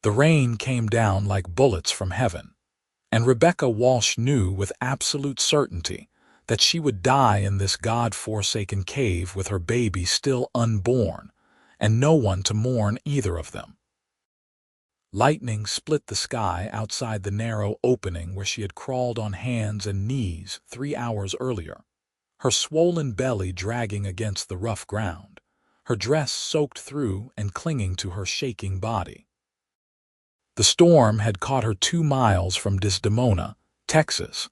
The rain came down like bullets from heaven, and Rebecca Walsh knew with absolute certainty that she would die in this God-forsaken cave with her baby still unborn, and no one to mourn either of them. Lightning split the sky outside the narrow opening where she had crawled on hands and knees 3 hours earlier, her swollen belly dragging against the rough ground, her dress soaked through and clinging to her shaking body. The storm had caught her 2 miles from Desdemona, Texas,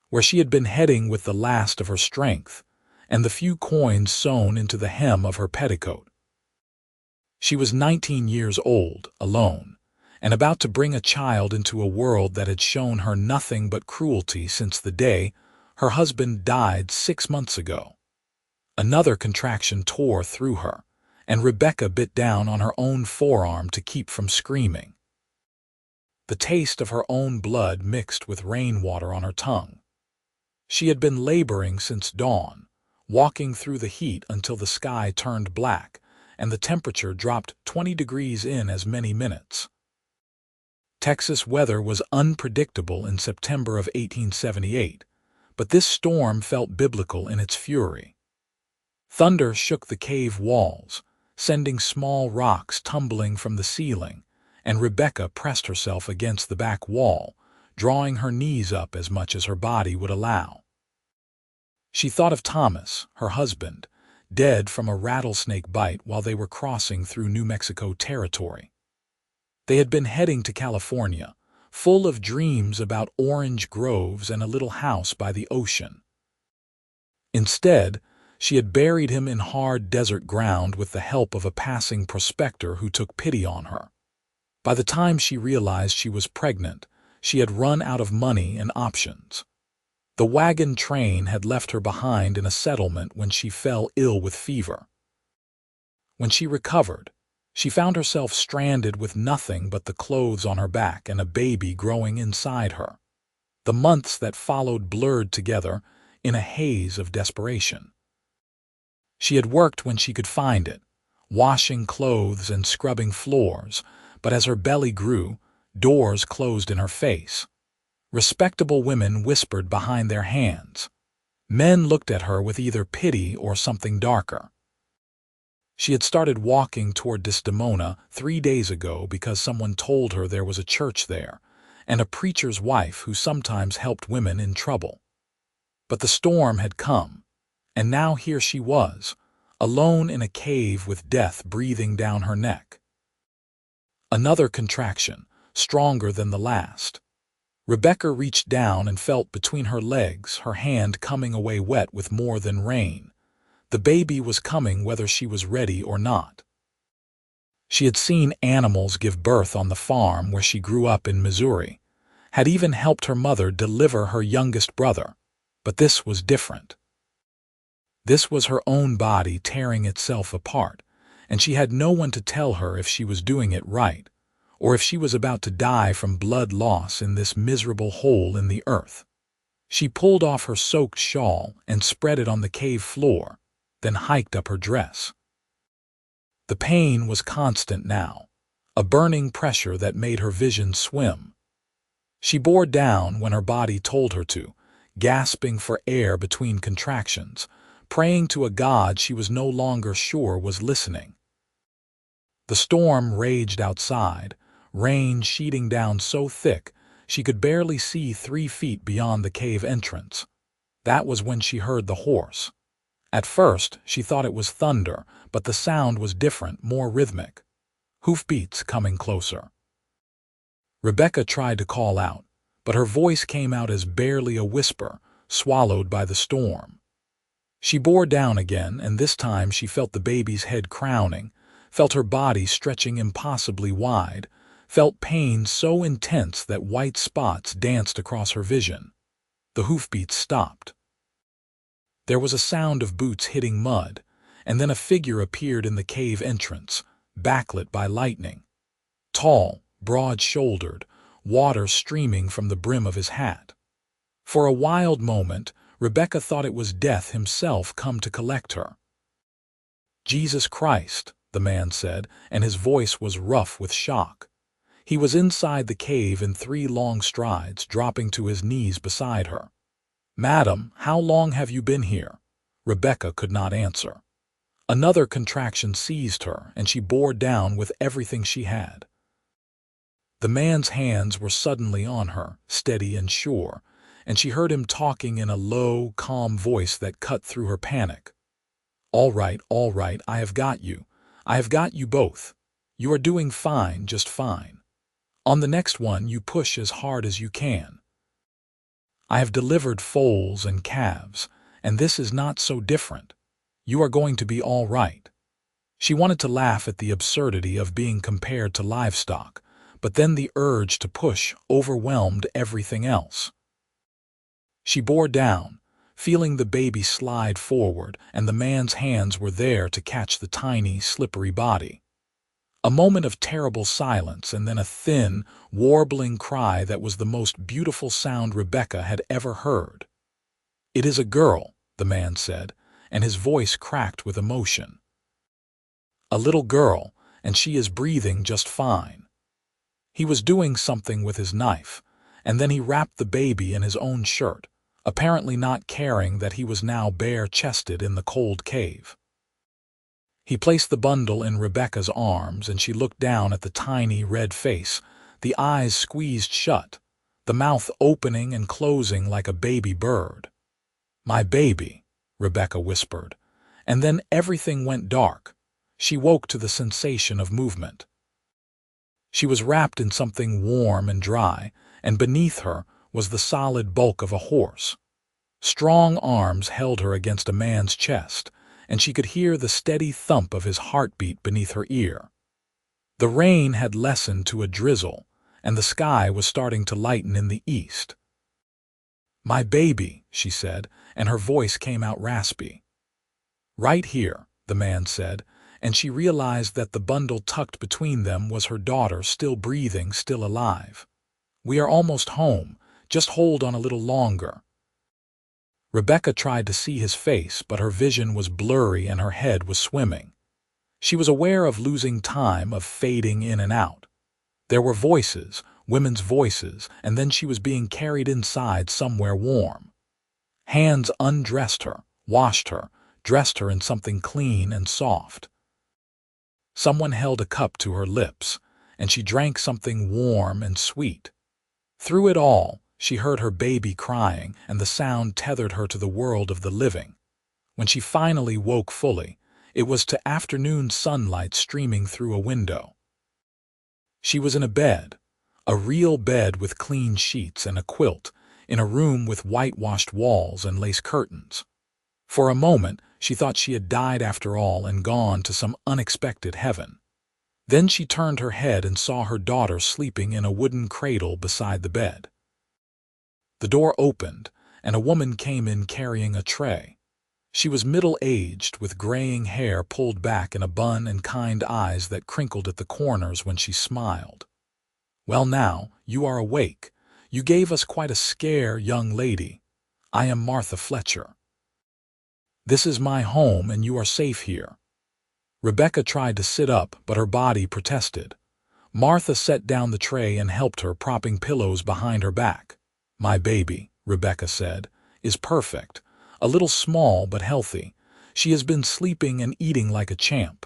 where she had been heading with the last of her strength and the few coins sewn into the hem of her petticoat. She was 19 years old, alone, and about to bring a child into a world that had shown her nothing but cruelty since the day her husband died 6 months ago. Another contraction tore through her, and Rebecca bit down on her own forearm to keep from screaming. The taste of her own blood mixed with rainwater on her tongue. She had been laboring since dawn, walking through the heat until the sky turned black and the temperature dropped 20 degrees in as many minutes. Texas weather was unpredictable in September of 1878, but this storm felt biblical in its fury. Thunder shook the cave walls, sending small rocks tumbling from the ceiling, and Rebecca pressed herself against the back wall, drawing her knees up as much as her body would allow. She thought of Thomas, her husband, dead from a rattlesnake bite while they were crossing through New Mexico territory. They had been heading to California, full of dreams about orange groves and a little house by the ocean. Instead, she had buried him in hard desert ground with the help of a passing prospector who took pity on her. By the time she realized she was pregnant, she had run out of money and options. The wagon train had left her behind in a settlement when she fell ill with fever. When she recovered, she found herself stranded with nothing but the clothes on her back and a baby growing inside her. The months that followed blurred together in a haze of desperation. She had worked when she could find it, washing clothes and scrubbing floors, but as her belly grew, doors closed in her face. Respectable women whispered behind their hands. Men looked at her with either pity or something darker. She had started walking toward Desdemona 3 days ago because someone told her there was a church there, and a preacher's wife who sometimes helped women in trouble. But the storm had come, and now here she was, alone in a cave with death breathing down her neck. Another contraction, stronger than the last. Rebecca reached down and felt between her legs, her hand coming away wet with more than rain. The baby was coming whether she was ready or not. She had seen animals give birth on the farm where she grew up in Missouri, had even helped her mother deliver her youngest brother, but this was different. This was her own body tearing itself apart, and she had no one to tell her if she was doing it right, or if she was about to die from blood loss in this miserable hole in the earth. She pulled off her soaked shawl and spread it on the cave floor, then hiked up her dress. The pain was constant now, a burning pressure that made her vision swim. She bore down when her body told her to, gasping for air between contractions, praying to a God she was no longer sure was listening. The storm raged outside, rain sheeting down so thick she could barely see 3 feet beyond the cave entrance. That was when she heard the horse. At first, she thought it was thunder, but the sound was different, more rhythmic. Hoofbeats coming closer. Rebecca tried to call out, but her voice came out as barely a whisper, swallowed by the storm. She bore down again, and this time she felt the baby's head crowning, felt her body stretching impossibly wide, felt pain so intense that white spots danced across her vision. The hoofbeats stopped. There was a sound of boots hitting mud, and then a figure appeared in the cave entrance, backlit by lightning. Tall, broad-shouldered, water streaming from the brim of his hat. For a wild moment, Rebecca thought it was Death himself come to collect her. "Jesus Christ," the man said, and his voice was rough with shock. He was inside the cave in 3 long strides, dropping to his knees beside her. "Madam, how long have you been here?" Rebecca could not answer. Another contraction seized her, and she bore down with everything she had. The man's hands were suddenly on her, steady and sure, and she heard him talking in a low, calm voice that cut through her panic. All right, I have got you. I have got you both. You are doing fine, just fine. On the next one, you push as hard as you can. I have delivered foals and calves, and this is not so different. You are going to be all right." She wanted to laugh at the absurdity of being compared to livestock, but then the urge to push overwhelmed everything else. She bore down, feeling the baby slide forward, and the man's hands were there to catch the tiny, slippery body. A moment of terrible silence, and then a thin, warbling cry that was the most beautiful sound Rebecca had ever heard. "It is a girl," the man said, and his voice cracked with emotion. "A little girl, and she is breathing just fine." He was doing something with his knife, and then he wrapped the baby in his own shirt, apparently not caring that he was now bare-chested in the cold cave. He placed the bundle in Rebecca's arms, and she looked down at the tiny red face, the eyes squeezed shut, the mouth opening and closing like a baby bird. "My baby," Rebecca whispered, and then everything went dark. She woke to the sensation of movement. She was wrapped in something warm and dry, and beneath her was the solid bulk of a horse. Strong arms held her against a man's chest, and she could hear the steady thump of his heartbeat beneath her ear. The rain had lessened to a drizzle, and the sky was starting to lighten in the east. "My baby," she said, and her voice came out raspy. "Right here," the man said, and she realized that the bundle tucked between them was her daughter, still breathing, still alive. "We are almost home. Just hold on a little longer." Rebecca tried to see his face, but her vision was blurry and her head was swimming. She was aware of losing time, of fading in and out. There were voices, women's voices, and then she was being carried inside somewhere warm. Hands undressed her, washed her, dressed her in something clean and soft. Someone held a cup to her lips, and she drank something warm and sweet. Through it all, she heard her baby crying, and the sound tethered her to the world of the living. When she finally woke fully, it was to afternoon sunlight streaming through a window. She was in a bed, a real bed with clean sheets and a quilt, in a room with whitewashed walls and lace curtains. For a moment, she thought she had died after all and gone to some unexpected heaven. Then she turned her head and saw her daughter sleeping in a wooden cradle beside the bed. The door opened, and a woman came in carrying a tray. She was middle-aged, with graying hair pulled back in a bun and kind eyes that crinkled at the corners when she smiled. "Well now, you are awake. You gave us quite a scare, young lady. I am Martha Fletcher. This is my home, and you are safe here." Rebecca tried to sit up, but her body protested. Martha set down the tray and helped her, propping pillows behind her back. "My baby," Rebecca said, "is perfect. A little small but healthy. She has been sleeping and eating like a champ.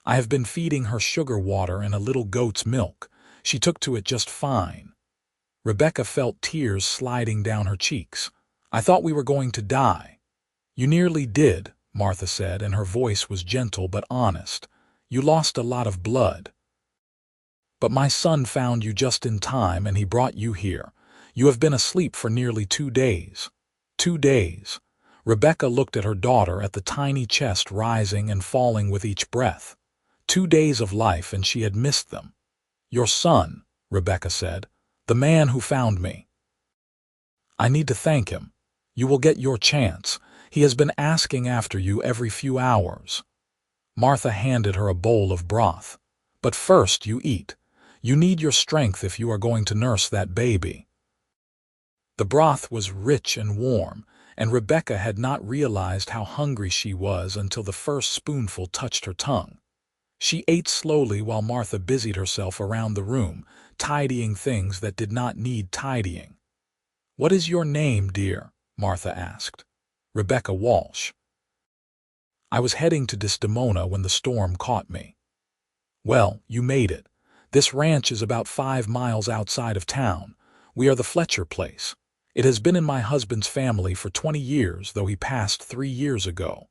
I have been feeding her sugar water and a little goat's milk. She took to it just fine." Rebecca felt tears sliding down her cheeks. "I thought we were going to die." "You nearly did," Martha said, and her voice was gentle but honest. "You lost a lot of blood. But my son found you just in time, and he brought you here. You have been asleep for nearly 2 days. 2 days." Rebecca looked at her daughter, at the tiny chest rising and falling with each breath. 2 days of life, and she had missed them. "Your son," Rebecca said, "the man who found me. I need to thank him. You will get your chance. He has been asking after you every few hours." Martha handed her a bowl of broth. "But first you eat. You need your strength if you are going to nurse that baby." The broth was rich and warm, and Rebecca had not realized how hungry she was until the first spoonful touched her tongue. She ate slowly while Martha busied herself around the room, tidying things that did not need tidying. "What is your name, dear?" Martha asked. "Rebecca Walsh." "I was heading to Desdemona when the storm caught me." "Well, you made it. This ranch is about 5 miles outside of town. We are the Fletcher place. It has been in my husband's family for 20 years, though he passed 3 years ago.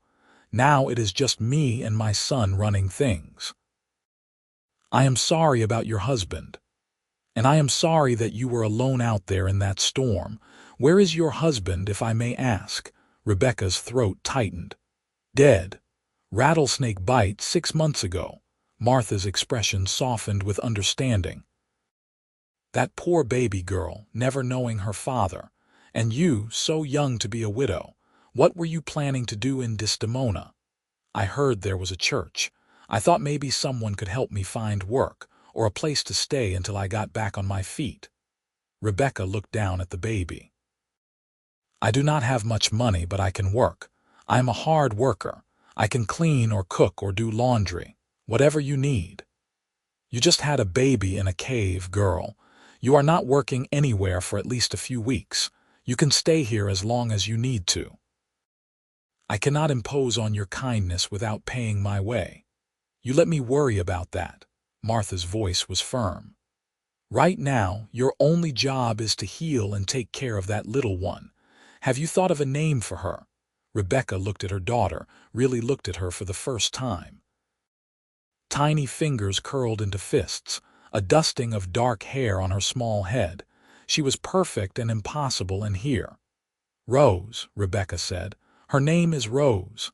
Now it is just me and my son running things." "I am sorry about your husband. And I am sorry that you were alone out there in that storm. Where is your husband, if I may ask?" Rebecca's throat tightened. "Dead. Rattlesnake bite 6 months ago." Martha's expression softened with understanding. "That poor baby girl, never knowing her father. And you, so young to be a widow. What were you planning to do in Desdemona?" "I heard there was a church. I thought maybe someone could help me find work, or a place to stay until I got back on my feet." Rebecca looked down at the baby. "I do not have much money, but I can work. I am a hard worker. I can clean or cook or do laundry. Whatever you need." "You just had a baby in a cave, girl. You are not working anywhere for at least a few weeks. You can stay here as long as you need to." "I cannot impose on your kindness without paying my way. You let me worry about that." Martha's voice was firm. "Right now, your only job is to heal and take care of that little one. Have you thought of a name for her?" Rebecca looked at her daughter, really looked at her for the first time. Tiny fingers curled into fists, a dusting of dark hair on her small head. She was perfect and impossible in here. "Rose," Rebecca said. "Her name is Rose."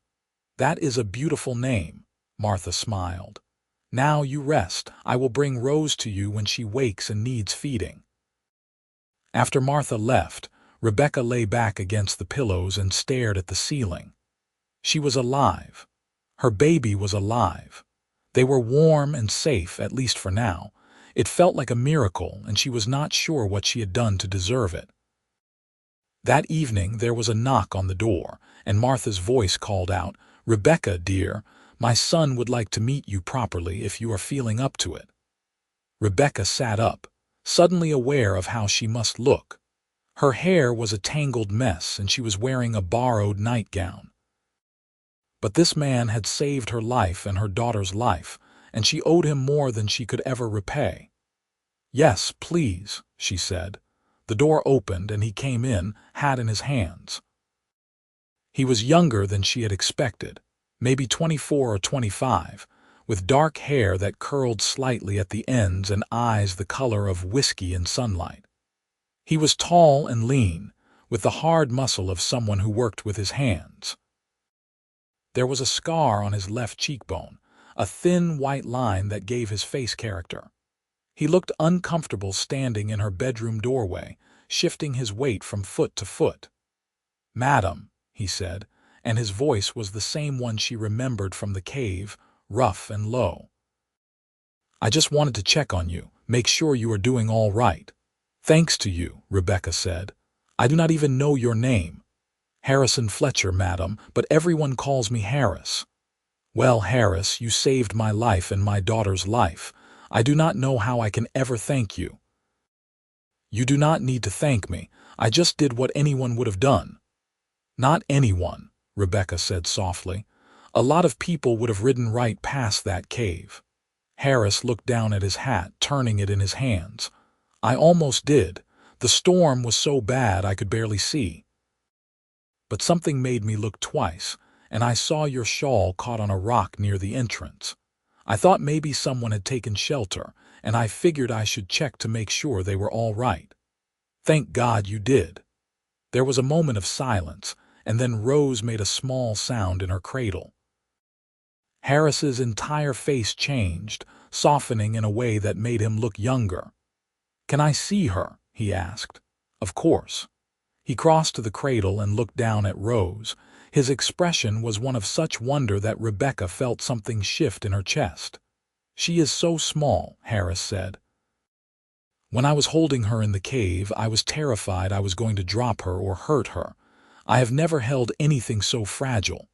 "That is a beautiful name." Martha smiled. "Now you rest. I will bring Rose to you when she wakes and needs feeding." After Martha left, Rebecca lay back against the pillows and stared at the ceiling. She was alive. Her baby was alive. They were warm and safe, at least for now. It felt like a miracle, and she was not sure what she had done to deserve it. That evening there was a knock on the door, and Martha's voice called out, "Rebecca, dear, my son would like to meet you properly if you are feeling up to it." Rebecca sat up, suddenly aware of how she must look. Her hair was a tangled mess, and she was wearing a borrowed nightgown. But this man had saved her life and her daughter's life, and she owed him more than she could ever repay. "Yes, please," she said. The door opened, and he came in, hat in his hands. He was younger than she had expected, maybe 24 or 25, with dark hair that curled slightly at the ends and eyes the color of whiskey in sunlight. He was tall and lean, with the hard muscle of someone who worked with his hands. There was a scar on his left cheekbone, a thin white line that gave his face character. He looked uncomfortable standing in her bedroom doorway, shifting his weight from foot to foot. "Madam," he said, and his voice was the same one she remembered from the cave, rough and low. "I just wanted to check on you, make sure you are doing all right." "Thanks to you," Rebecca said. "I do not even know your name." "Harris Fletcher, madam, but everyone calls me Harris." "Well, Harris, you saved my life and my daughter's life. I do not know how I can ever thank you." "You do not need to thank me. I just did what anyone would have done." "Not anyone," Rebecca said softly. "A lot of people would have ridden right past that cave." Harris looked down at his hat, turning it in his hands. "I almost did. The storm was so bad I could barely see. But something made me look twice, and I saw your shawl caught on a rock near the entrance. I thought maybe someone had taken shelter, and I figured I should check to make sure they were all right. Thank God you did." There was a moment of silence, and then Rose made a small sound in her cradle. Harris's entire face changed, softening in a way that made him look younger. "Can I see her?" he asked. "Of course." He crossed to the cradle and looked down at Rose. His expression was one of such wonder that Rebecca felt something shift in her chest. "She is so small," Harris said. "When I was holding her in the cave, I was terrified I was going to drop her or hurt her. I have never held anything so fragile.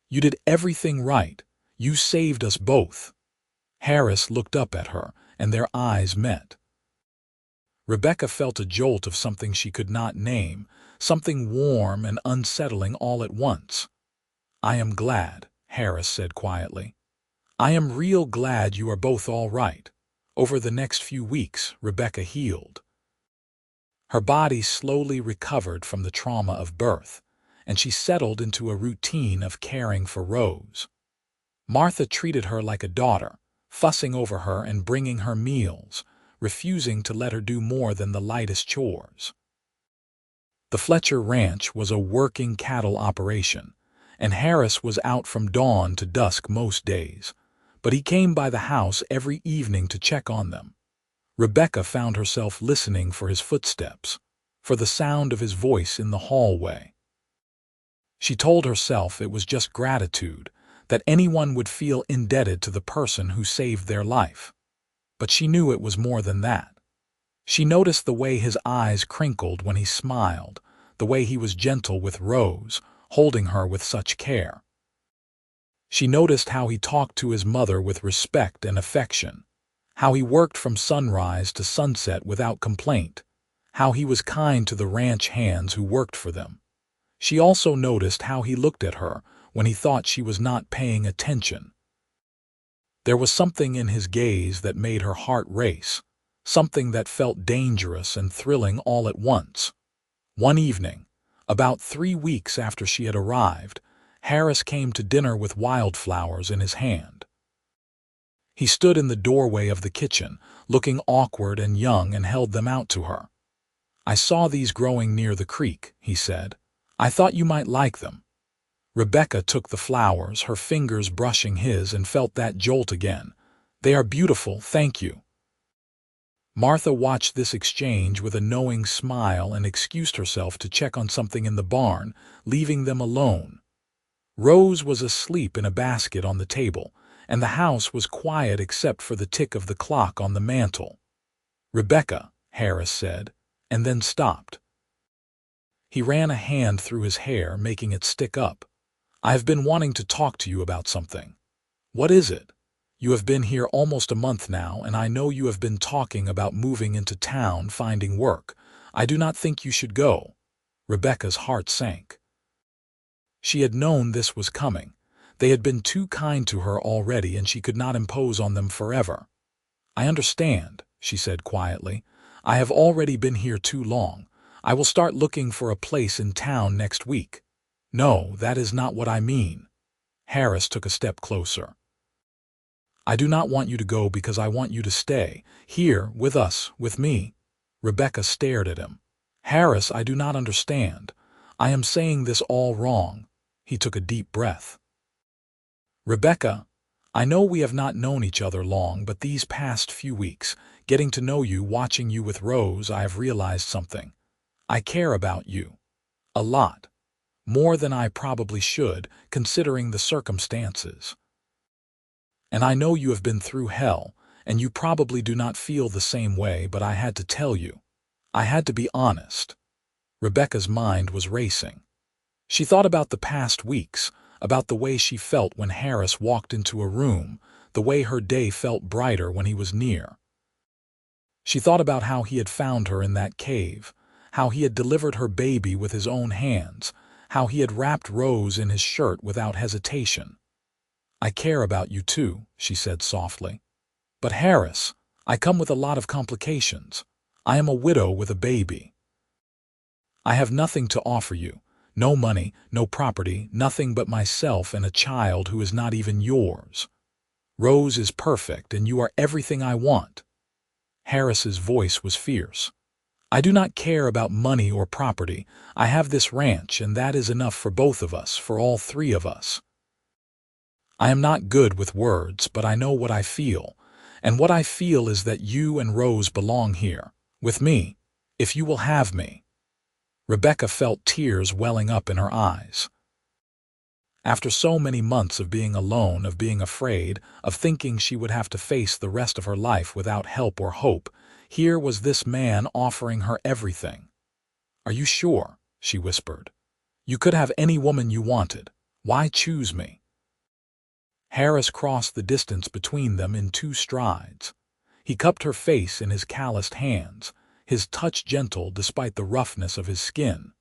You did everything right. You saved us both." Harris looked up at her, and their eyes met. Rebecca felt a jolt of something she could not name, something warm and unsettling all at once. "I am glad," Harris said quietly. "I am real glad you are both all right." Over the next few weeks, Rebecca healed. Her body slowly recovered from the trauma of birth, and she settled into a routine of caring for Rose. Martha treated her like a daughter, fussing over her and bringing her meals, refusing to let her do more than the lightest chores. The Fletcher Ranch was a working cattle operation, and Harris was out from dawn to dusk most days, but he came by the house every evening to check on them. Rebecca found herself listening for his footsteps, for the sound of his voice in the hallway. She told herself it was just gratitude, that anyone would feel indebted to the person who saved their life. But she knew it was more than that. She noticed the way his eyes crinkled when he smiled, the way he was gentle with Rose, holding her with such care. She noticed how he talked to his mother with respect and affection, how he worked from sunrise to sunset without complaint, how he was kind to the ranch hands who worked for them. She also noticed how he looked at her when he thought she was not paying attention. There was something in his gaze that made her heart race, something that felt dangerous and thrilling all at once. One evening, about 3 weeks after she had arrived, Harris came to dinner with wildflowers in his hand. He stood in the doorway of the kitchen, looking awkward and young, and held them out to her. "I saw these growing near the creek," he said. "I thought you might like them." Rebecca took the flowers, her fingers brushing his, and felt that jolt again. "They are beautiful, thank you." Martha watched this exchange with a knowing smile and excused herself to check on something in the barn, leaving them alone. Rose was asleep in a basket on the table, and the house was quiet except for the tick of the clock on the mantel. "Rebecca," Harris said, and then stopped. He ran a hand through his hair, making it stick up. "I have been wanting to talk to you about something." "What is it?" "You have been here almost a month now, and I know you have been talking about moving into town, finding work. I do not think you should go." Rebecca's heart sank. She had known this was coming. They had been too kind to her already, and she could not impose on them forever. "I understand," she said quietly. "I have already been here too long. I will start looking for a place in town next week." "No, that is not what I mean." Harris took a step closer. "I do not want you to go because I want you to stay here with us, with me." Rebecca stared at him. "Harris, I do not understand. I am saying this all wrong." He took a deep breath. "Rebecca, I know we have not known each other long, but these past few weeks, getting to know you, watching you with Rose, I have realized something. I care about you. A lot. More than I probably should, considering the circumstances. And I know you have been through hell, and you probably do not feel the same way, but I had to tell you. I had to be honest." Rebecca's mind was racing. She thought about the past weeks, about the way she felt when Harris walked into a room, the way her day felt brighter when he was near. She thought about how he had found her in that cave, how he had delivered her baby with his own hands, how he had wrapped Rose in his shirt without hesitation. "I care about you too," she said softly. "But Harris, I come with a lot of complications. I am a widow with a baby. I have nothing to offer you. No money, no property, nothing but myself and a child who is not even yours. Rose is perfect, and you are everything I want." Harris's voice was fierce. "I do not care about money or property. I have this ranch, and that is enough for both of us, for all three of us. I am not good with words, but I know what I feel, and what I feel is that you and Rose belong here, with me, if you will have me." Rebecca felt tears welling up in her eyes. After so many months of being alone, of being afraid, of thinking she would have to face the rest of her life without help or hope, here was this man offering her everything. "Are you sure?" she whispered. "You could have any woman you wanted. Why choose me?" Harris crossed the distance between them in 2 strides. He cupped her face in his calloused hands, his touch gentle despite the roughness of his skin.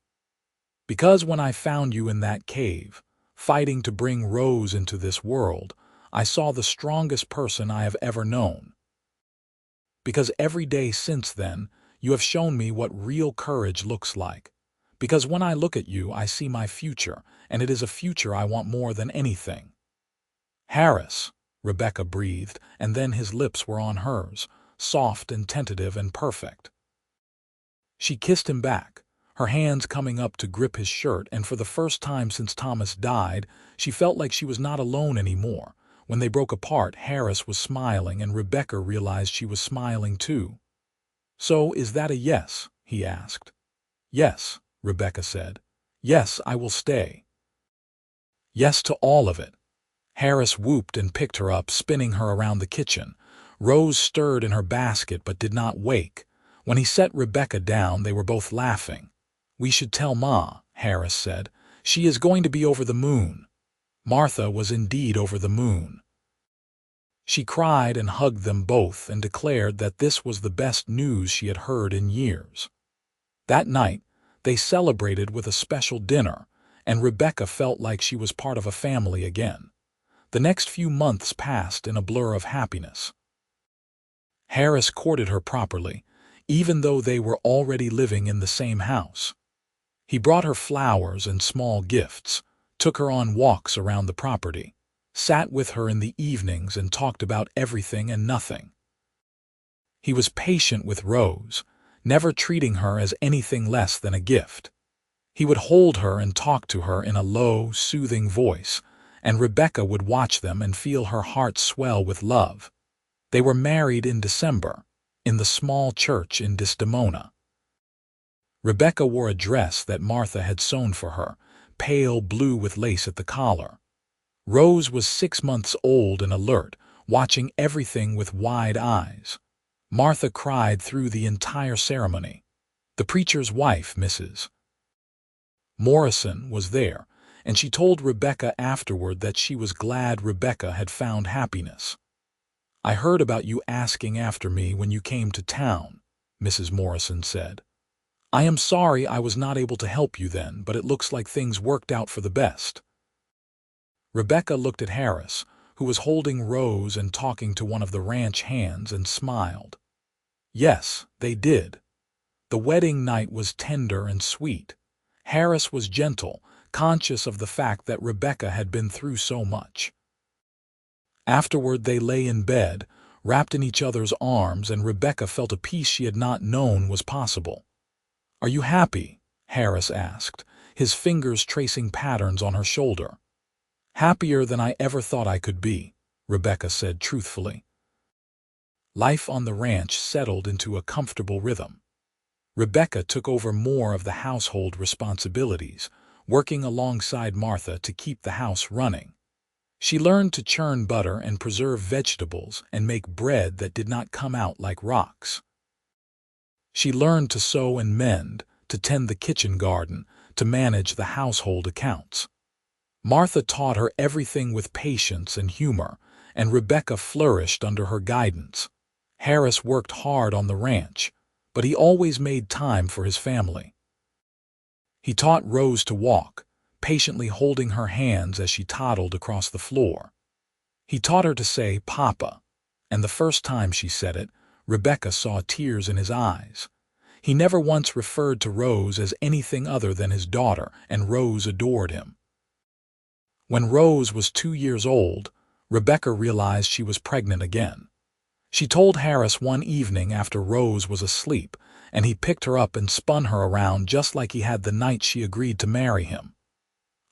"Because when I found you in that cave, fighting to bring Rose into this world, I saw the strongest person I have ever known. Because every day since then, you have shown me what real courage looks like. Because when I look at you, I see my future, and it is a future I want more than anything." "Harris," Rebecca breathed, and then his lips were on hers, soft and tentative and perfect. She kissed him back, her hands coming up to grip his shirt, and for the first time since Thomas died, she felt like she was not alone anymore. When they broke apart, Harris was smiling, and Rebecca realized she was smiling too. "So is that a yes?" he asked. "Yes," Rebecca said. "Yes, I will stay. Yes to all of it." Harris whooped and picked her up, spinning her around the kitchen. Rose stirred in her basket but did not wake. When he set Rebecca down, they were both laughing. "We should tell Ma," Harris said. "She is going to be over the moon." Martha was indeed over the moon. She cried and hugged them both and declared that this was the best news she had heard in years. That night, they celebrated with a special dinner, and Rebecca felt like she was part of a family again. The next few months passed in a blur of happiness. Harris courted her properly, even though they were already living in the same house. He brought her flowers and small gifts, took her on walks around the property, sat with her in the evenings and talked about everything and nothing. He was patient with Rose, never treating her as anything less than a gift. He would hold her and talk to her in a low, soothing voice, and Rebecca would watch them and feel her heart swell with love. They were married in December, in the small church in Desdemona. Rebecca wore a dress that Martha had sewn for her, pale blue with lace at the collar. Rose was 6 months old and alert, watching everything with wide eyes. Martha cried through the entire ceremony. The preacher's wife, Mrs. Morrison, was there, and she told Rebecca afterward that she was glad Rebecca had found happiness. "I heard about you asking after me when you came to town," Mrs. Morrison said. "I am sorry I was not able to help you then, but it looks like things worked out for the best." Rebecca looked at Harris, who was holding Rose and talking to one of the ranch hands, and smiled. Yes, they did. The wedding night was tender and sweet. Harris was gentle, conscious of the fact that Rebecca had been through so much. Afterward they lay in bed, wrapped in each other's arms, and Rebecca felt a peace she had not known was possible. "Are you happy?" Harris asked, his fingers tracing patterns on her shoulder. "Happier than I ever thought I could be," Rebecca said truthfully. Life on the ranch settled into a comfortable rhythm. Rebecca took over more of the household responsibilities, working alongside Martha to keep the house running. She learned to churn butter and preserve vegetables and make bread that did not come out like rocks. She learned to sew and mend, to tend the kitchen garden, to manage the household accounts. Martha taught her everything with patience and humor, and Rebecca flourished under her guidance. Harris worked hard on the ranch, but he always made time for his family. He taught Rose to walk, patiently holding her hands as she toddled across the floor. He taught her to say "Papa," and the first time she said it, Rebecca saw tears in his eyes. He never once referred to Rose as anything other than his daughter, and Rose adored him. When Rose was 2 years old, Rebecca realized she was pregnant again. She told Harris one evening after Rose was asleep, and he picked her up and spun her around just like he had the night she agreed to marry him.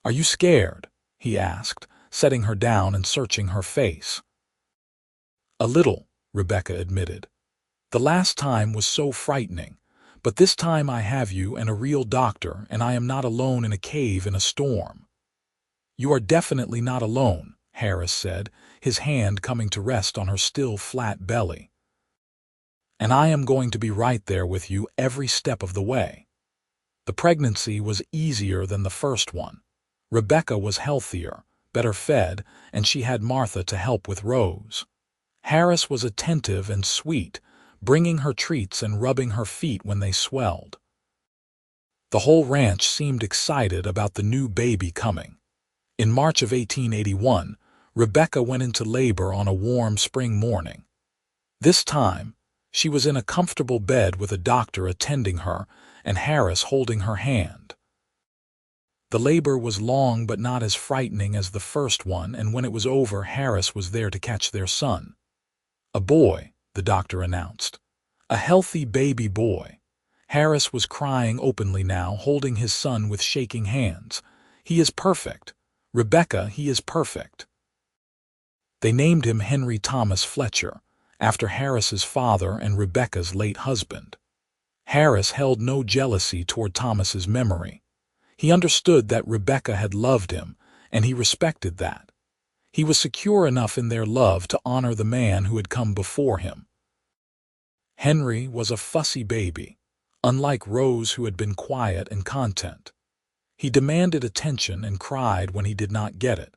"Are you scared?" he asked, setting her down and searching her face. "A little," Rebecca admitted. "The last time was so frightening, but this time I have you and a real doctor, and I am not alone in a cave in a storm." "You are definitely not alone," Harris said, his hand coming to rest on her still flat belly. "And I am going to be right there with you every step of the way." The pregnancy was easier than the first one. Rebecca was healthier, better fed, and she had Martha to help with Rose. Harris was attentive and sweet, bringing her treats and rubbing her feet when they swelled. The whole ranch seemed excited about the new baby coming. In March of 1881, Rebecca went into labor on a warm spring morning. This time, she was in a comfortable bed with a doctor attending her and Harris holding her hand. The labor was long but not as frightening as the first one, and when it was over, Harris was there to catch their son. "A boy," the doctor announced. "A healthy baby boy." Harris was crying openly now, holding his son with shaking hands. "He is perfect. Rebecca, he is perfect." They named him Henry Thomas Fletcher, after Harris's father and Rebecca's late husband. Harris held no jealousy toward Thomas's memory. He understood that Rebecca had loved him, and he respected that. He was secure enough in their love to honor the man who had come before him. Henry was a fussy baby, unlike Rose, who had been quiet and content. He demanded attention and cried when he did not get it.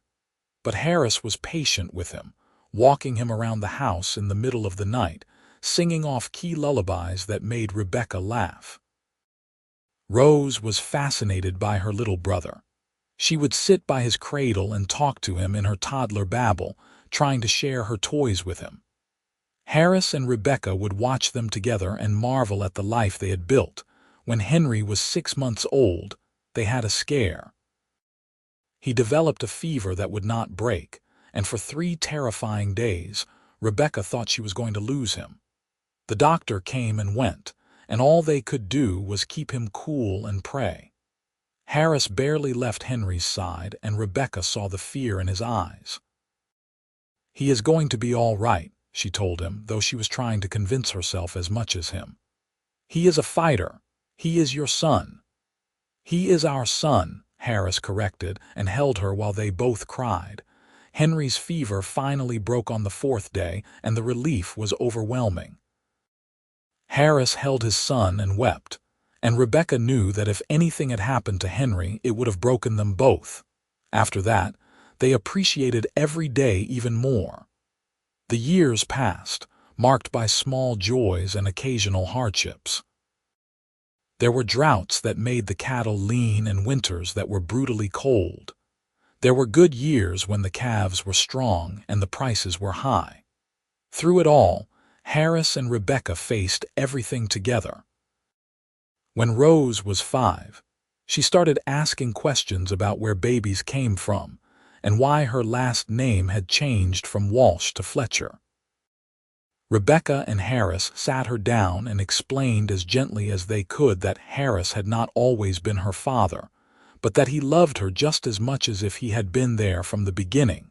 But Harris was patient with him, walking him around the house in the middle of the night, singing off key lullabies that made Rebecca laugh. Rose was fascinated by her little brother. She would sit by his cradle and talk to him in her toddler babble, trying to share her toys with him. Harris and Rebecca would watch them together and marvel at the life they had built. When Henry was 6 months old, they had a scare. He developed a fever that would not break, and for 3 terrifying days, Rebecca thought she was going to lose him. The doctor came and went, and all they could do was keep him cool and pray. Harris barely left Henry's side, and Rebecca saw the fear in his eyes. "He is going to be all right," she told him, though she was trying to convince herself as much as him. "He is a fighter. He is your son." "He is our son," Harris corrected, and held her while they both cried. Henry's fever finally broke on the 4th day, and the relief was overwhelming. Harris held his son and wept, and Rebecca knew that if anything had happened to Henry, it would have broken them both. After that, they appreciated every day even more. The years passed, marked by small joys and occasional hardships. There were droughts that made the cattle lean and winters that were brutally cold. There were good years when the calves were strong and the prices were high. Through it all, Harris and Rebecca faced everything together. When Rose was 5, she started asking questions about where babies came from and why her last name had changed from Walsh to Fletcher. Rebecca and Harris sat her down and explained as gently as they could that Harris had not always been her father, but that he loved her just as much as if he had been there from the beginning.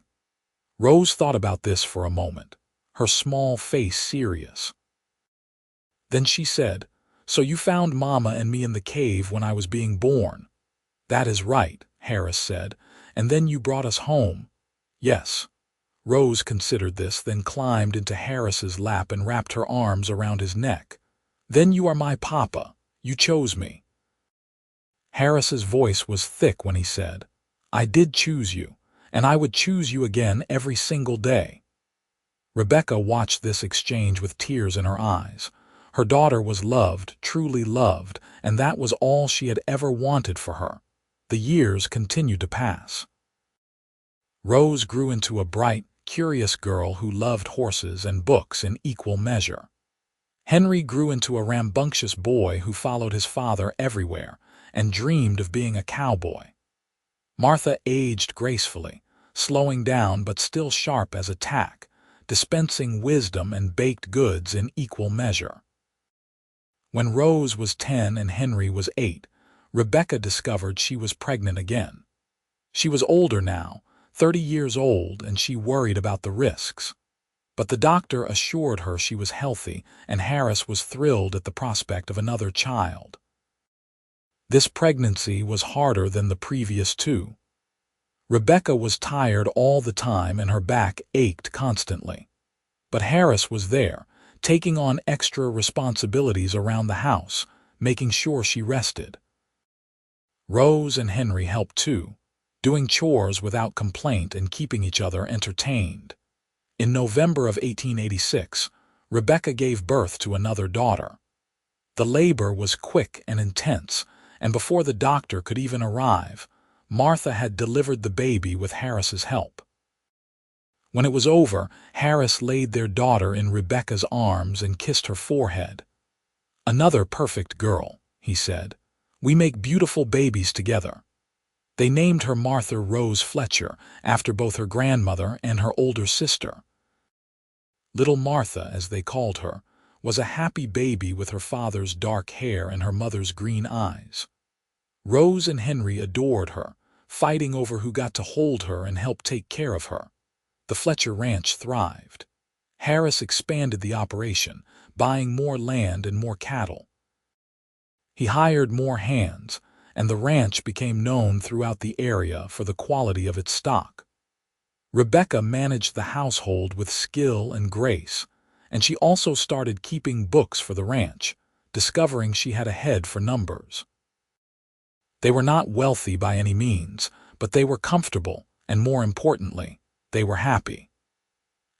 Rose thought about this for a moment, her small face serious. Then she said, "So you found Mama and me in the cave when I was being born?" "That is right," Harris said. "And then you brought us home?" "Yes." Rose considered this, then climbed into Harris's lap and wrapped her arms around his neck. "Then you are my papa. You chose me." Harris's voice was thick when he said, "I did choose you, and I would choose you again every single day." Rebecca watched this exchange with tears in her eyes. Her daughter was loved, truly loved, and that was all she had ever wanted for her. The years continued to pass. Rose grew into a bright, curious girl who loved horses and books in equal measure. Henry grew into a rambunctious boy who followed his father everywhere and dreamed of being a cowboy. Martha aged gracefully, slowing down but still sharp as a tack, dispensing wisdom and baked goods in equal measure. When Rose was 10 and Henry was 8, Rebecca discovered she was pregnant again. She was older now, 30 years old, and she worried about the risks. But the doctor assured her she was healthy, and Harris was thrilled at the prospect of another child. This pregnancy was harder than the previous 2. Rebecca was tired all the time and her back ached constantly. But Harris was there, taking on extra responsibilities around the house, making sure she rested. Rose and Henry helped too, doing chores without complaint and keeping each other entertained. In November of 1886, Rebecca gave birth to another daughter. The labor was quick and intense, and before the doctor could even arrive, Martha had delivered the baby with Harris's help. When it was over, Harris laid their daughter in Rebecca's arms and kissed her forehead. "Another perfect girl," he said. "We make beautiful babies together." They named her Martha Rose Fletcher, after both her grandmother and her older sister. Little Martha, as they called her, was a happy baby with her father's dark hair and her mother's green eyes. Rose and Henry adored her, fighting over who got to hold her and help take care of her. The Fletcher ranch thrived. Harris expanded the operation, buying more land and more cattle. He hired more hands, and the ranch became known throughout the area for the quality of its stock. Rebecca managed the household with skill and grace, and she also started keeping books for the ranch, discovering she had a head for numbers. They were not wealthy by any means, but they were comfortable, and more importantly, they were happy.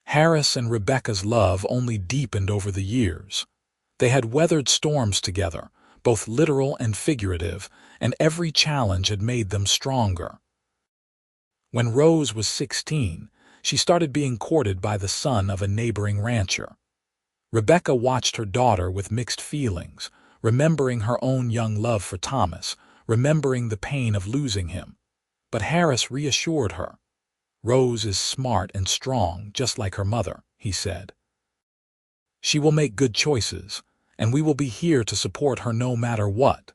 Harris and Rebecca's love only deepened over the years. They had weathered storms together, both literal and figurative, and every challenge had made them stronger. When Rose was 16, she started being courted by the son of a neighboring rancher. Rebecca watched her daughter with mixed feelings, remembering her own young love for Thomas, remembering the pain of losing him. But Harris reassured her. "Rose is smart and strong, just like her mother," he said. "She will make good choices, and we will be here to support her no matter what."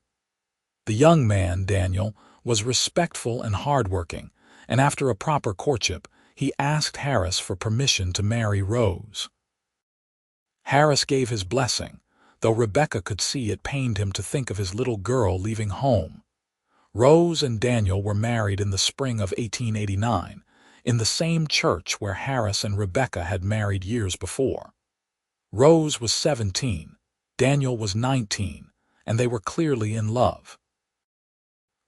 The young man, Daniel, was respectful and hardworking, and after a proper courtship, he asked Harris for permission to marry Rose. Harris gave his blessing, though Rebecca could see it pained him to think of his little girl leaving home. Rose and Daniel were married in the spring of 1889, in the same church where Harris and Rebecca had married years before. Rose was 17, Daniel was 19, and they were clearly in love.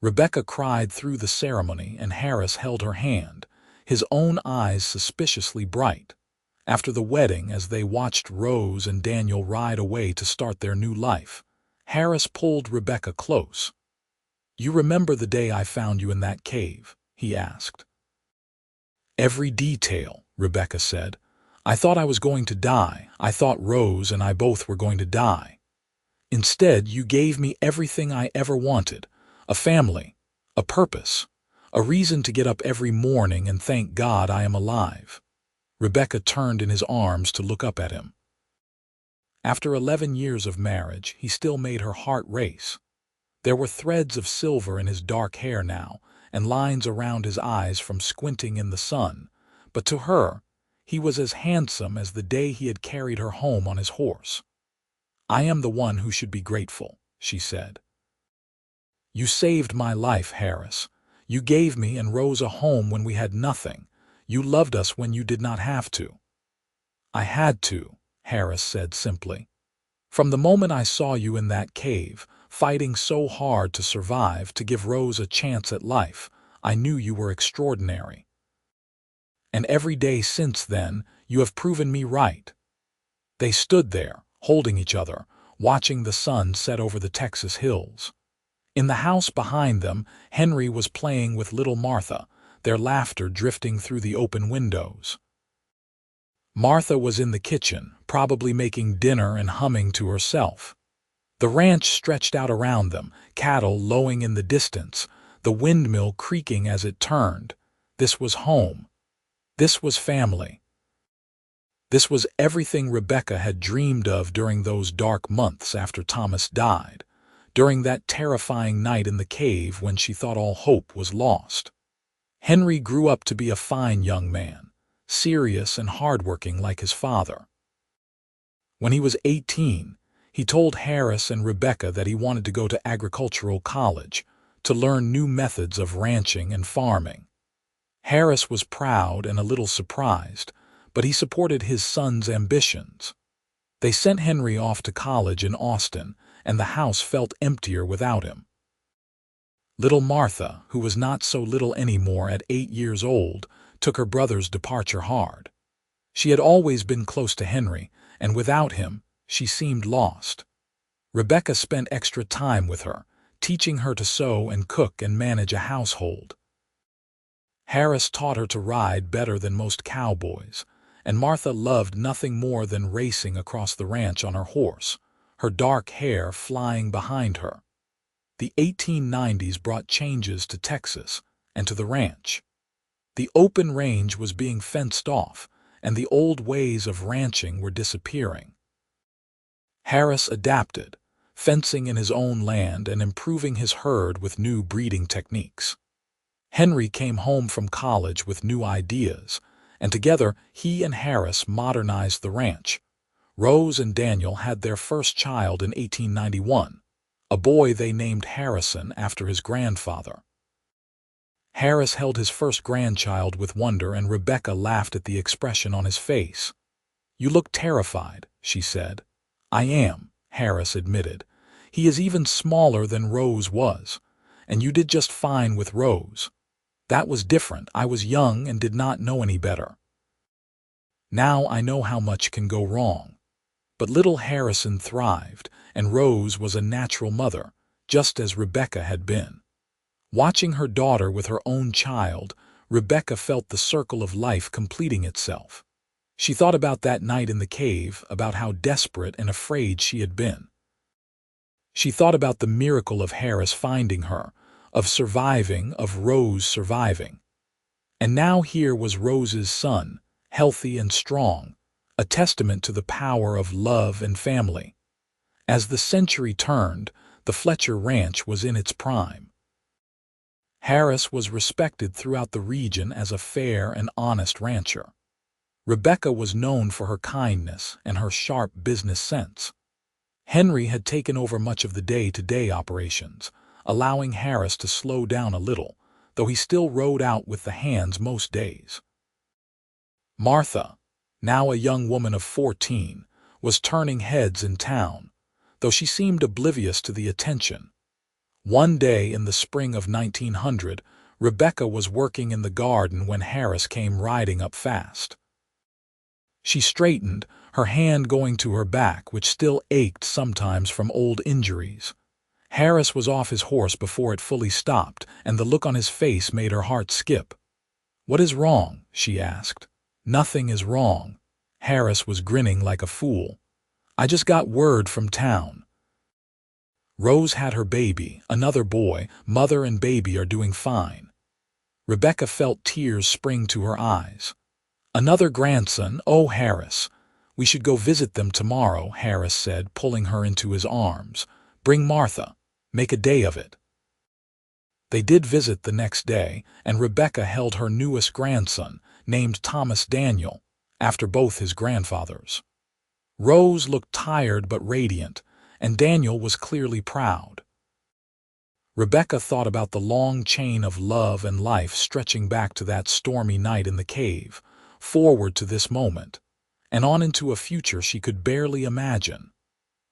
Rebecca cried through the ceremony, and Harris held her hand, his own eyes suspiciously bright. After the wedding, as they watched Rose and Daniel ride away to start their new life, Harris pulled Rebecca close. "You remember the day I found you in that cave?" he asked. "Every detail," Rebecca said. "I thought I was going to die. I thought Rose and I both were going to die. Instead, you gave me everything I ever wanted, a family, a purpose, a reason to get up every morning and thank God I am alive." Rebecca turned in his arms to look up at him. After 11 years of marriage, he still made her heart race. There were threads of silver in his dark hair now, and lines around his eyes from squinting in the sun, but to her, he was as handsome as the day he had carried her home on his horse. "I am the one who should be grateful," she said. "You saved my life, Harris. You gave me and Rose a home when we had nothing. You loved us when you did not have to." "I had to," Harris said simply. "From the moment I saw you in that cave, fighting so hard to survive, to give Rose a chance at life, I knew you were extraordinary. And every day since then, you have proven me right." They stood there, holding each other, watching the sun set over the Texas hills. In the house behind them, Henry was playing with little Martha, their laughter drifting through the open windows. Martha was in the kitchen, probably making dinner and humming to herself. The ranch stretched out around them, cattle lowing in the distance, the windmill creaking as it turned. This was home. This was family. This was everything Rebecca had dreamed of during those dark months after Thomas died, during that terrifying night in the cave when she thought all hope was lost. Henry grew up to be a fine young man, serious and hardworking like his father. When he was 18, he told Harris and Rebecca that he wanted to go to agricultural college, to learn new methods of ranching and farming. Harris was proud and a little surprised, but he supported his son's ambitions. They sent Henry off to college in Austin, and the house felt emptier without him. Little Martha, who was not so little anymore at 8 years old, took her brother's departure hard. She had always been close to Henry, and without him, she seemed lost. Rebecca spent extra time with her, teaching her to sew and cook and manage a household. Harris taught her to ride better than most cowboys, and Martha loved nothing more than racing across the ranch on her horse, her dark hair flying behind her. The 1890s brought changes to Texas and to the ranch. The open range was being fenced off, and the old ways of ranching were disappearing. Harris adapted, fencing in his own land and improving his herd with new breeding techniques. Henry came home from college with new ideas, and together he and Harris modernized the ranch. Rose and Daniel had their first child in 1891, a boy they named Harrison after his grandfather. Harris held his first grandchild with wonder, and Rebecca laughed at the expression on his face. "You look terrified," she said. "I am," Harris admitted. "He is even smaller than Rose was, and you did just fine with Rose. That was different. I was young and did not know any better. Now I know how much can go wrong." But little Harrison thrived, and Rose was a natural mother, just as Rebecca had been. Watching her daughter with her own child, Rebecca felt the circle of life completing itself. She thought about that night in the cave, about how desperate and afraid she had been. She thought about the miracle of Harris finding her, of surviving, of Rose surviving. And now here was Rose's son, healthy and strong, a testament to the power of love and family. As the century turned, the Fletcher Ranch was in its prime. Harris was respected throughout the region as a fair and honest rancher. Rebecca was known for her kindness and her sharp business sense. Henry had taken over much of the day-to-day operations, allowing Harris to slow down a little, though he still rode out with the hands most days. Martha, now a young woman of 14, was turning heads in town, though she seemed oblivious to the attention. One day in the spring of 1900, Rebecca was working in the garden when Harris came riding up fast. She straightened, her hand going to her back, which still ached sometimes from old injuries. Harris was off his horse before it fully stopped, and the look on his face made her heart skip. "What is wrong?" she asked. "Nothing is wrong." Harris was grinning like a fool. "I just got word from town. Rose had her baby, another boy. Mother and baby are doing fine." Rebecca felt tears spring to her eyes. "Another grandson? Oh, Harris, we should go visit them tomorrow," Harris said, pulling her into his arms. "Bring Martha. Make a day of it." They did visit the next day, and Rebecca held her newest grandson, named Thomas Daniel, after both his grandfathers. Rose looked tired but radiant, and Daniel was clearly proud. Rebecca thought about the long chain of love and life stretching back to that stormy night in the cave, forward to this moment, and on into a future she could barely imagine.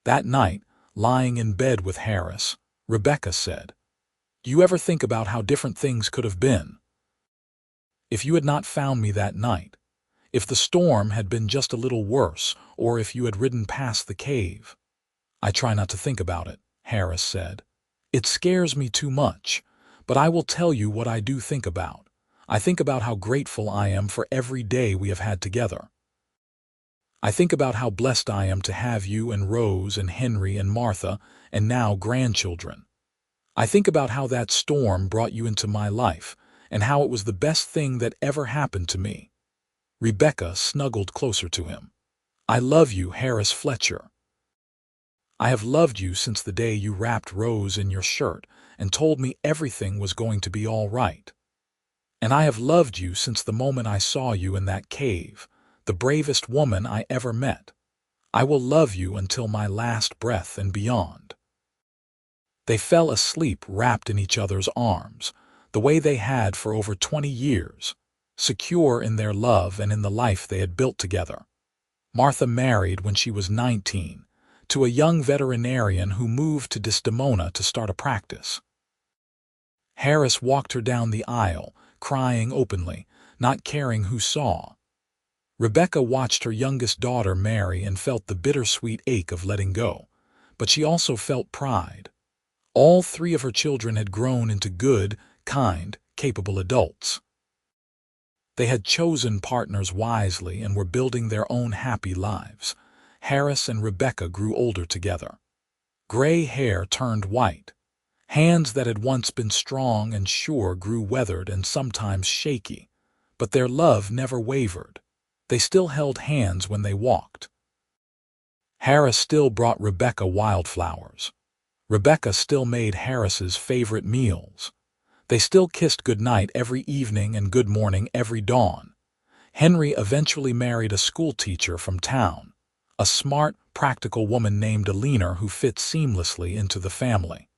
That night, lying in bed with Harris, Rebecca said, "Do you ever think about how different things could have been? If you had not found me that night, if the storm had been just a little worse, or if you had ridden past the cave." "I try not to think about it," Harris said. "It scares me too much, but I will tell you what I do think about. I think about how grateful I am for every day we have had together. I think about how blessed I am to have you and Rose and Henry and Martha and now grandchildren. I think about how that storm brought you into my life and how it was the best thing that ever happened to me." Rebecca snuggled closer to him. "I love you, Harris Fletcher. I have loved you since the day you wrapped Rose in your shirt and told me everything was going to be all right. And I have loved you since the moment I saw you in that cave, the bravest woman I ever met. I will love you until my last breath and beyond." They fell asleep wrapped in each other's arms, the way they had for over 20 years, secure in their love and in the life they had built together. Martha married when she was 19, to a young veterinarian who moved to Desdemona to start a practice. Harris walked her down the aisle, crying openly, not caring who saw. Rebecca watched her youngest daughter marry and felt the bittersweet ache of letting go, but she also felt pride. All three of her children had grown into good, kind, capable adults. They had chosen partners wisely and were building their own happy lives. Harris and Rebecca grew older together. Gray hair turned white. Hands that had once been strong and sure grew weathered and sometimes shaky, but their love never wavered. They still held hands when they walked. Harris still brought Rebecca wildflowers. Rebecca still made Harris's favorite meals. They still kissed goodnight every evening and good morning every dawn. Henry eventually married a schoolteacher from town, a smart, practical woman named Alina who fit seamlessly into the family.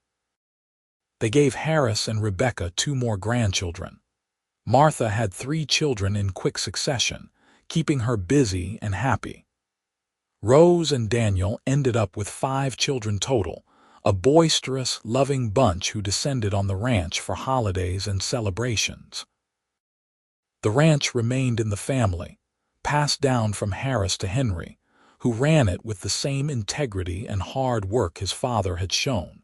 They gave Harris and Rebecca 2 more grandchildren. Martha had 3 children in quick succession, keeping her busy and happy. Rose and Daniel ended up with 5 children total, a boisterous, loving bunch who descended on the ranch for holidays and celebrations. The ranch remained in the family, passed down from Harris to Henry, who ran it with the same integrity and hard work his father had shown.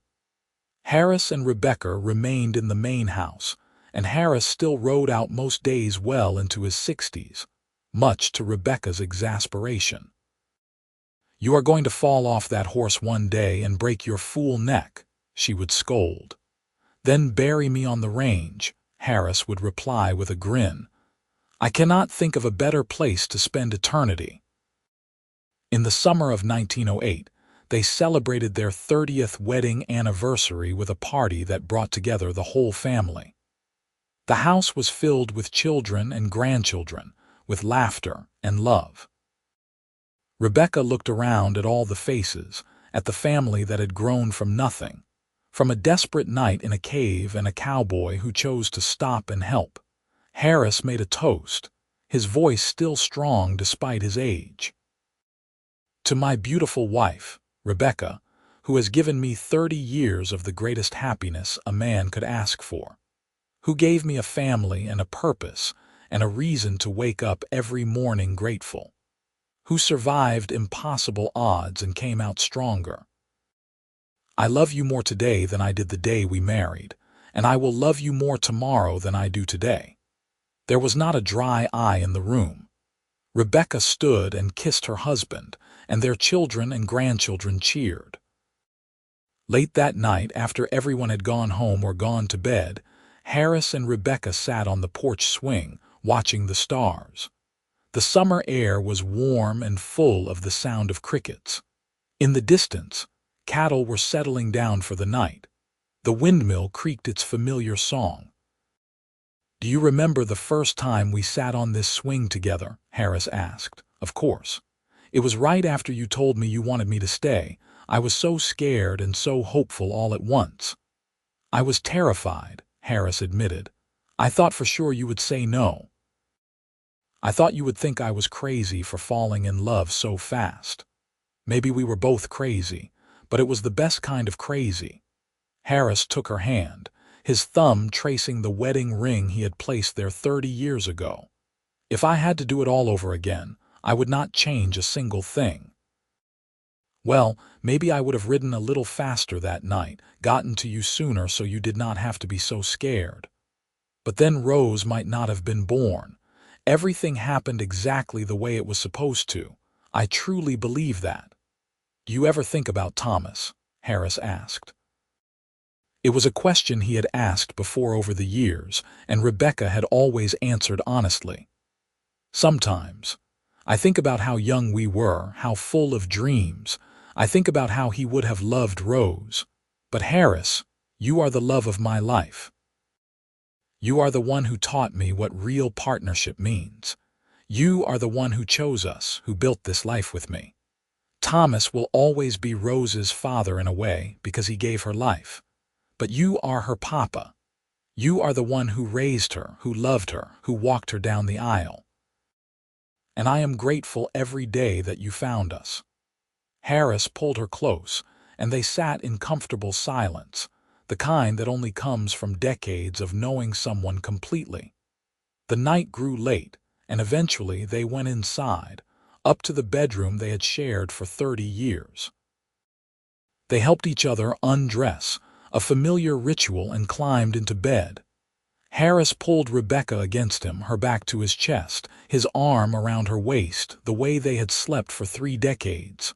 Harris and Rebecca remained in the main house, and Harris still rode out most days well into his 60s, much to Rebecca's exasperation. "You are going to fall off that horse one day and break your fool neck," she would scold. "Then bury me on the range," Harris would reply with a grin. "I cannot think of a better place to spend eternity." In the summer of 1908, they celebrated their 30th wedding anniversary with a party that brought together the whole family. The house was filled with children and grandchildren, with laughter and love. Rebecca looked around at all the faces, at the family that had grown from nothing, from a desperate night in a cave and a cowboy who chose to stop and help. Harris made a toast, his voice still strong despite his age. "To my beautiful wife, Rebecca, who has given me 30 years of the greatest happiness a man could ask for, who gave me a family and a purpose and a reason to wake up every morning grateful, who survived impossible odds and came out stronger. I love you more today than I did the day we married, and I will love you more tomorrow than I do today." There was not a dry eye in the room. Rebecca stood and kissed her husband, and their children and grandchildren cheered. Late that night, after everyone had gone home or gone to bed, Harris and Rebecca sat on the porch swing, watching the stars. The summer air was warm and full of the sound of crickets. In the distance, cattle were settling down for the night. The windmill creaked its familiar song. "Do you remember the first time we sat on this swing together?" Harris asked. "Of course. It was right after you told me you wanted me to stay. I was so scared and so hopeful all at once." "I was terrified," Harris admitted. "I thought for sure you would say no. I thought you would think I was crazy for falling in love so fast. Maybe we were both crazy, but it was the best kind of crazy." Harris took her hand, his thumb tracing the wedding ring he had placed there 30 years ago. "If I had to do it all over again, I would not change a single thing. Well, maybe I would have ridden a little faster that night, gotten to you sooner so you did not have to be so scared. But then Rose might not have been born. Everything happened exactly the way it was supposed to. I truly believe that." "Do you ever think about Thomas?" Harris asked. It was a question he had asked before over the years, and Rebecca had always answered honestly. "Sometimes. I think about how young we were, how full of dreams. I think about how he would have loved Rose. But Harris, you are the love of my life. You are the one who taught me what real partnership means. You are the one who chose us, who built this life with me. Thomas will always be Rose's father in a way because he gave her life. But you are her papa. You are the one who raised her, who loved her, who walked her down the aisle. And I am grateful every day that you found us." Harris pulled her close, and they sat in comfortable silence, the kind that only comes from decades of knowing someone completely. The night grew late, and eventually they went inside, up to the bedroom they had shared for 30 years. They helped each other undress, a familiar ritual, and climbed into bed. Harris pulled Rebecca against him, her back to his chest, his arm around her waist, the way they had slept for 3 decades.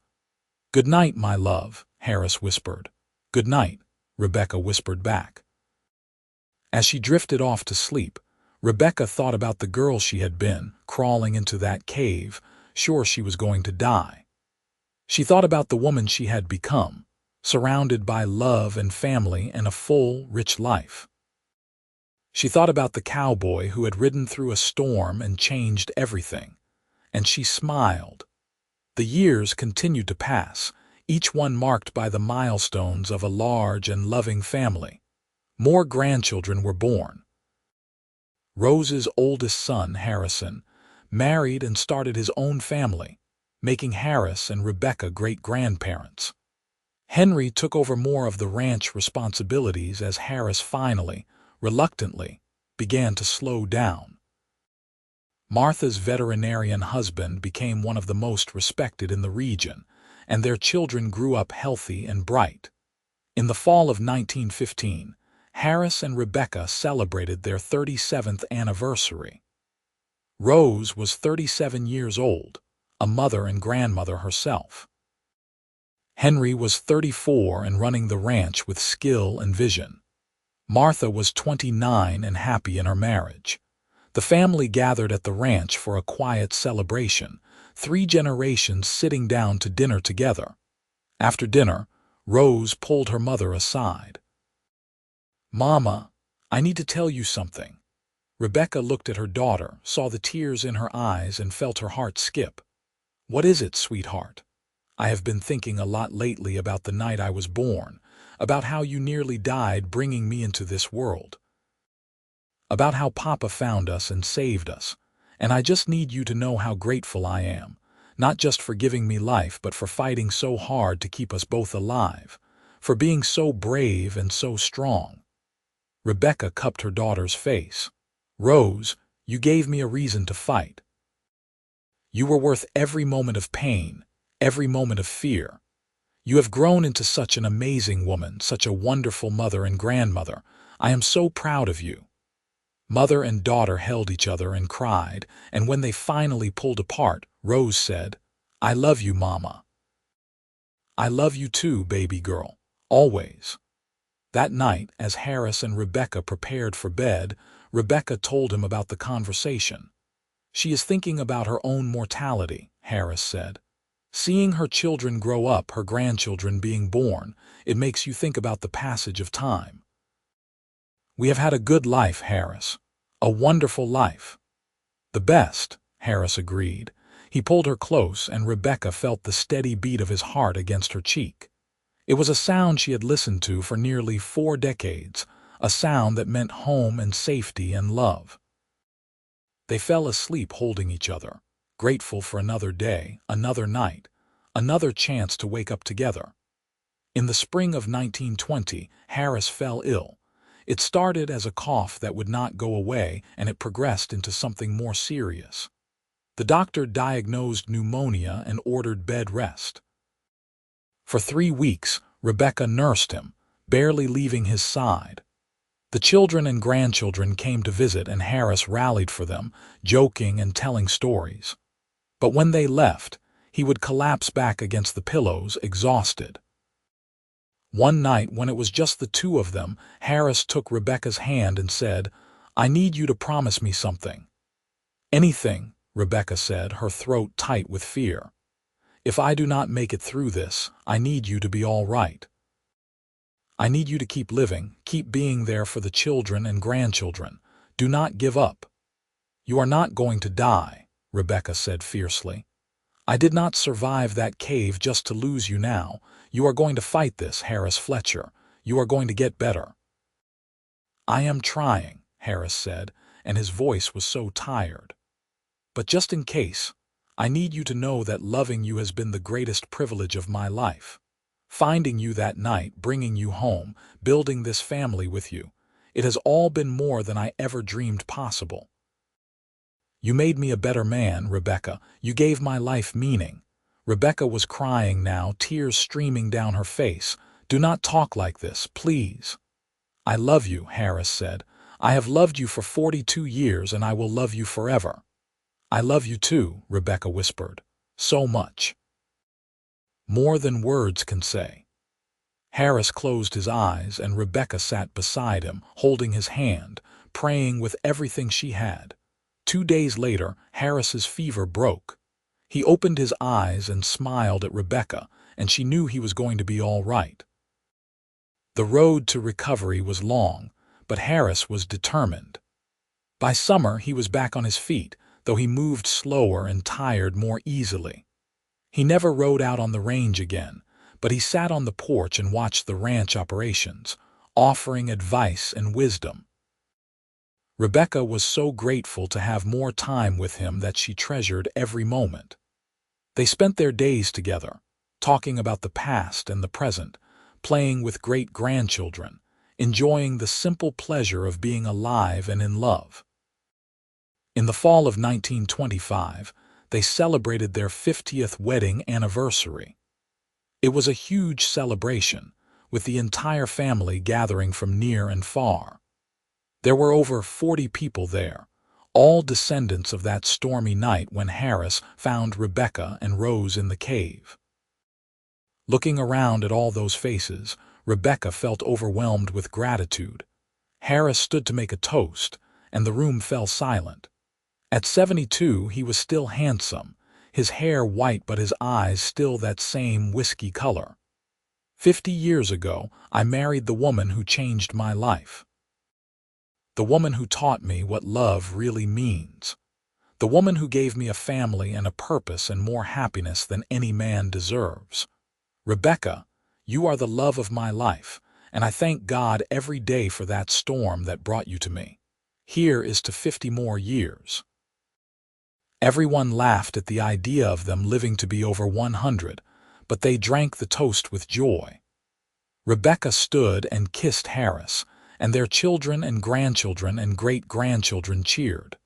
"Good night, my love," Harris whispered. "Good night," Rebecca whispered back. As she drifted off to sleep, Rebecca thought about the girl she had been, crawling into that cave, sure she was going to die. She thought about the woman she had become, surrounded by love and family and a full, rich life. She thought about the cowboy who had ridden through a storm and changed everything, and she smiled. The years continued to pass, each one marked by the milestones of a large and loving family. More grandchildren were born. Rose's oldest son, Harrison, married and started his own family, making Harris and Rebecca great-grandparents. Henry took over more of the ranch responsibilities as Harris finally, reluctantly, began to slow down. Martha's veterinarian husband became one of the most respected in the region, and their children grew up healthy and bright. In the fall of 1915, Harris and Rebecca celebrated their 37th anniversary. Rose was 37 years old, a mother and grandmother herself. Henry was 34 and running the ranch with skill and vision. Martha was 29 and happy in her marriage. The family gathered at the ranch for a quiet celebration, 3 generations sitting down to dinner together. After dinner, Rose pulled her mother aside. "Mama, I need to tell you something." Rebecca looked at her daughter, saw the tears in her eyes, and felt her heart skip. "What is it, sweetheart?" "I have been thinking a lot lately about the night I was born, about how you nearly died bringing me into this world, about how Papa found us and saved us, and I just need you to know how grateful I am, not just for giving me life but for fighting so hard to keep us both alive, for being so brave and so strong." Rebecca cupped her daughter's face. "Rose, you gave me a reason to fight. You were worth every moment of pain, every moment of fear. You have grown into such an amazing woman, such a wonderful mother and grandmother. I am so proud of you." Mother and daughter held each other and cried, and when they finally pulled apart, Rose said, "I love you, Mama." "I love you too, baby girl, always." That night, as Harris and Rebecca prepared for bed, Rebecca told him about the conversation. "She is thinking about her own mortality," Harris said. "Seeing her children grow up, her grandchildren being born, it makes you think about the passage of time." "We have had a good life, Harris. A wonderful life." "The best," Harris agreed. He pulled her close, and Rebecca felt the steady beat of his heart against her cheek. It was a sound she had listened to for nearly 4 decades, a sound that meant home and safety and love. They fell asleep holding each other, grateful for another day, another night, another chance to wake up together. In the spring of 1920, Harris fell ill. It started as a cough that would not go away, and it progressed into something more serious. The doctor diagnosed pneumonia and ordered bed rest. For 3 weeks, Rebecca nursed him, barely leaving his side. The children and grandchildren came to visit, and Harris rallied for them, joking and telling stories. But when they left, he would collapse back against the pillows, exhausted. One night, when it was just the 2 of them, Harris took Rebecca's hand and said, "I need you to promise me something." "Anything," Rebecca said, her throat tight with fear. "If I do not make it through this, I need you to be all right. I need you to keep living, keep being there for the children and grandchildren. Do not give up." "You are not going to die," Rebecca said fiercely. "I did not survive that cave just to lose you now. You are going to fight this, Harris Fletcher. You are going to get better." "I am trying," Harris said, and his voice was so tired. "But just in case, I need you to know that loving you has been the greatest privilege of my life. Finding you that night, bringing you home, building this family with you. It has all been more than I ever dreamed possible. You made me a better man, Rebecca. You gave my life meaning. Rebecca was crying now, tears streaming down her face. Do not talk like this, please. I love you, Harris said. I have loved you for 42 years and I will love you forever. I love you too, Rebecca whispered. So much. More than words can say. Harris closed his eyes and Rebecca sat beside him, holding his hand, praying with everything she had. 2 days later, Harris's fever broke. He opened his eyes and smiled at Rebecca, and she knew he was going to be all right. The road to recovery was long, but Harris was determined. By summer, he was back on his feet, though he moved slower and tired more easily. He never rode out on the range again, but he sat on the porch and watched the ranch operations, offering advice and wisdom. Rebecca was so grateful to have more time with him that she treasured every moment. They spent their days together, talking about the past and the present, playing with great-grandchildren, enjoying the simple pleasure of being alive and in love. In the fall of 1925, they celebrated their 50th wedding anniversary. It was a huge celebration, with the entire family gathering from near and far. There were over 40 people there, all descendants of that stormy night when Harris found Rebecca and Rose in the cave. Looking around at all those faces, Rebecca felt overwhelmed with gratitude. Harris stood to make a toast, and the room fell silent. At 72, he was still handsome, his hair white but his eyes still that same whiskey color. 50 years ago, I married the woman who changed my life. The woman who taught me what love really means. The woman who gave me a family and a purpose and more happiness than any man deserves. Rebecca, you are the love of my life, and I thank God every day for that storm that brought you to me. Here is to 50 more years. Everyone laughed at the idea of them living to be over 100, but they drank the toast with joy. Rebecca stood and kissed Harris, and their children and grandchildren and great-grandchildren cheered.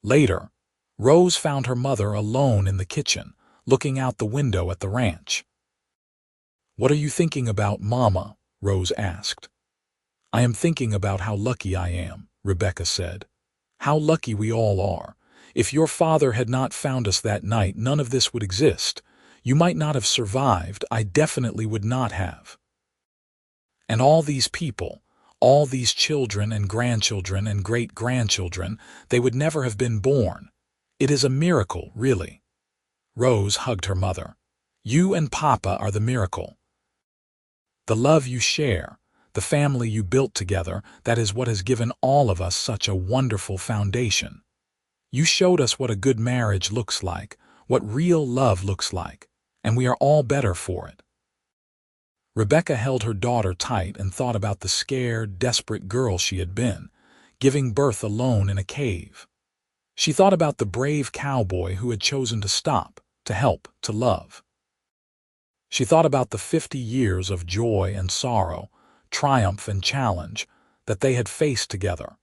Later, Rose found her mother alone in the kitchen, looking out the window at the ranch. "What are you thinking about, Mama?" Rose asked. "I am thinking about how lucky I am," Rebecca said. "How lucky we all are. If your father had not found us that night, none of this would exist. You might not have survived. I definitely would not have. And all these people, all these children and grandchildren and great-grandchildren, they would never have been born. It is a miracle, really." Rose hugged her mother. "You and Papa are the miracle. The love you share, the family you built together, that is what has given all of us such a wonderful foundation. You showed us what a good marriage looks like, what real love looks like, and we are all better for it." Rebecca held her daughter tight and thought about the scared, desperate girl she had been, giving birth alone in a cave. She thought about the brave cowboy who had chosen to stop, to help, to love. She thought about the 50 years of joy and sorrow, triumph and challenge that they had faced together.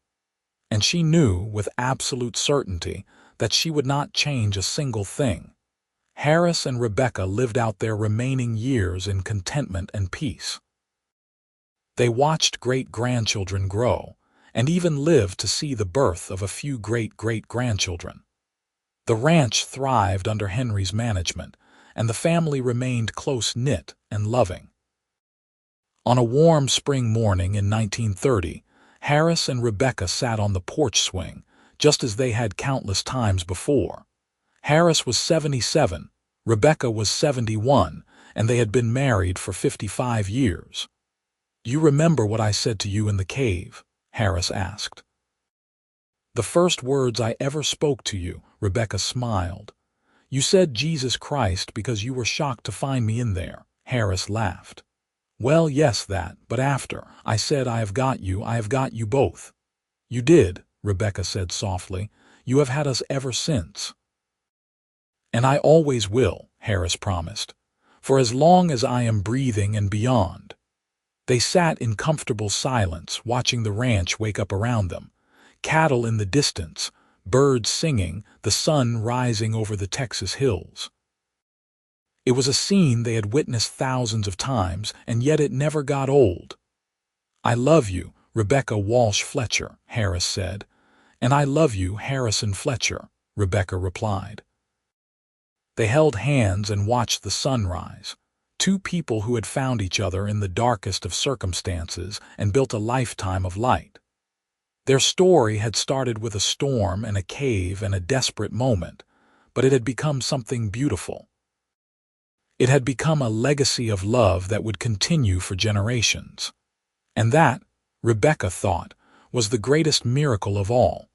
And she knew with absolute certainty that she would not change a single thing. Harris and Rebecca lived out their remaining years in contentment and peace. They watched great-grandchildren grow, and even lived to see the birth of a few great-great-grandchildren. The ranch thrived under Henry's management, and the family remained close-knit and loving. On a warm spring morning in 1930, Harris and Rebecca sat on the porch swing, just as they had countless times before. Harris was 77, Rebecca was 71, and they had been married for 55 years. "You remember what I said to you in the cave?" Harris asked. "The first words I ever spoke to you," Rebecca smiled. "You said Jesus Christ because you were shocked to find me in there," Harris laughed. "Well, yes, that, but after, I said I have got you both." "You did," Rebecca said softly. "You have had us ever since." "And I always will," Harris promised. for as long as I am breathing and beyond." They sat in comfortable silence, watching the ranch wake up around them. Cattle in the distance, birds singing, the sun rising over the Texas hills. It was a scene they had witnessed thousands of times, and yet it never got old. "I love you, Rebecca Walsh Fletcher," Harris said. "And I love you, Harrison Fletcher," Rebecca replied. They held hands and watched the sunrise. Two people who had found each other in the darkest of circumstances and built a lifetime of light. Their story had started with a storm and a cave and a desperate moment, but it had become something beautiful. It had become a legacy of love that would continue for generations. And that, Rebecca thought, was the greatest miracle of all.